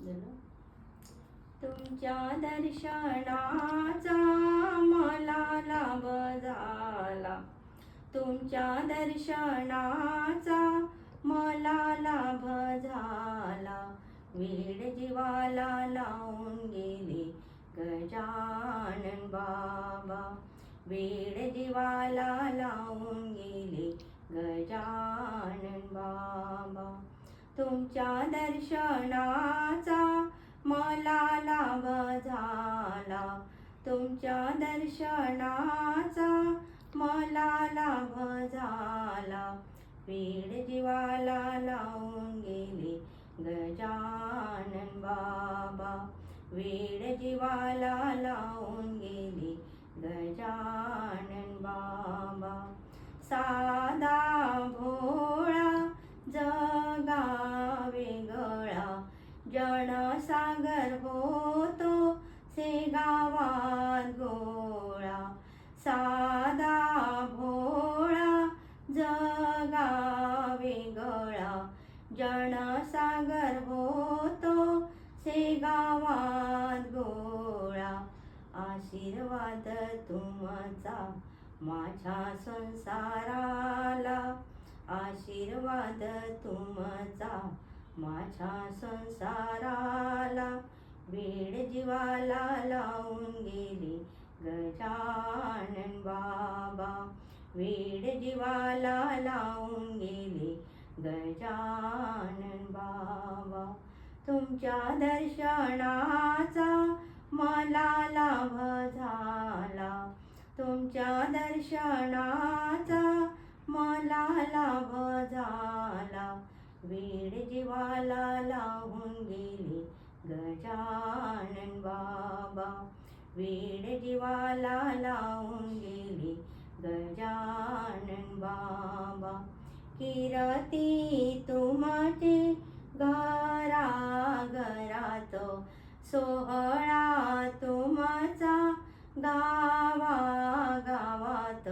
झालं. तुमच्या दर्शनाचा मला लाभ झाला, तुमच्या दर्शनाचा मला लाभ झाला. वेड जीवाला लावून गेले गजानन बाबा, वेड जीवाला लावून गेले गजानन बाबा. तुमच्या दर्शनाचा मला लाभ झाला, तुमच्या दर्शनाचा मला लाभ झाला. वेड जीवाला लावून गेले गजानन बाबा, वेड जीवाला लावून गेले गजानन बाबा. साधा भोळा जगा वेगळा, जनसागर होतो से गावात गोळा. साधा भोळा जगा वेगळा, जनसागर होतो से गावात गोळा. आशीर्वाद तुमचा माझ्या संसाराला, आशीर्वाद तुमचा माझ्या संसाराला. वेड जीवाला लावून गेले गजानन बाबा, वेड जीवाला लावून गेले गजानन बाबा. तुमच्या दर्शनाचा मला लाभ झाला, तुमच्या दर्शनाचा मला लाभ झाला. वेड जीवाला लावून गेले गजानन बाबा, वेड जीवाला लावून गेले गजानन बाबा. कीर्ती तुमची घरा घरात, सोहळा तुमचा गावा गावात.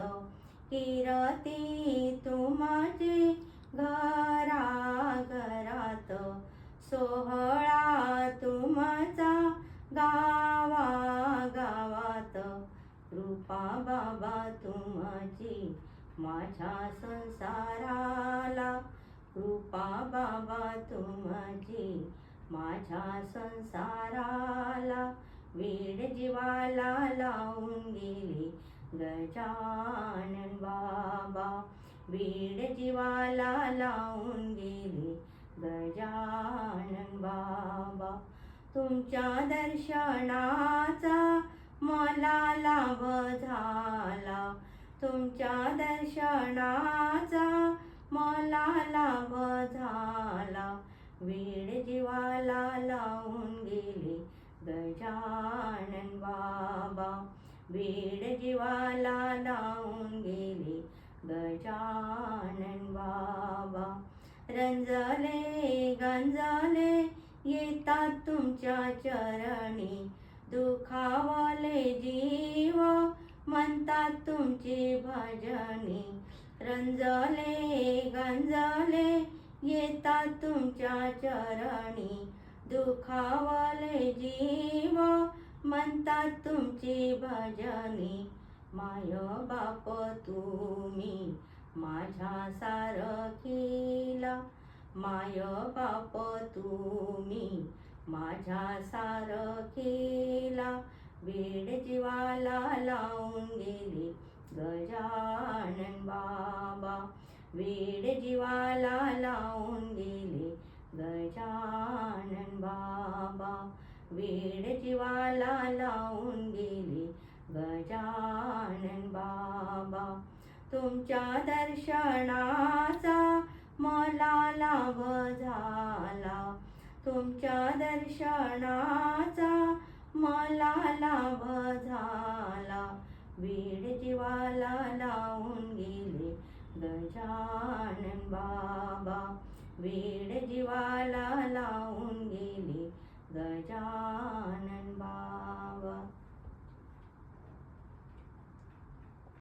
कीर्ती तुमची घरा घरात, सोहळा तुमचा गावा गावात. कृपा बाबा तुमची माझ्या संसाराला, कृपा बाबा तुमची माझ्या संसाराला. वेड जीवाला लावून गेले गजानन बाबा, वेड जीवाला लावून गेले गजानन बाबा. तुमच्या दर्शनाचा मला लाभ झाला, तुमच्या दर्शनाचा मला लाभ झाला. वेड जीवाला लावून गेले गजानन बाबा, वेड जीवाला लावून गेले गजानन बाबा. रंजले गंजले येतात तुमच्या चरणी, दुखावले जीव म्हणतात तुमची भजनी. रंजले गंजले येतात तुमच्या चरणी, दुखावले जीव म्हणतात तुमची भजनी. माय बाप तुम्ही माझ्या सारखीला, माय बाप तुम्ही माझ्या सारखीला. वेड जीवाला लावून गेले गजानन बाबा, वेड जीवाला लावून गेले गजानन बाबा, वेड जीवाला लावून गेले गजानन बाबा. तुमच्या दर्शनाचा मला लाभ झाला, तुमच्या दर्शनाचा मला लाभ झाला. वेड जीवाला लावून गेले गजानन बाबा, वेड जीवाला लावून गेले गजानन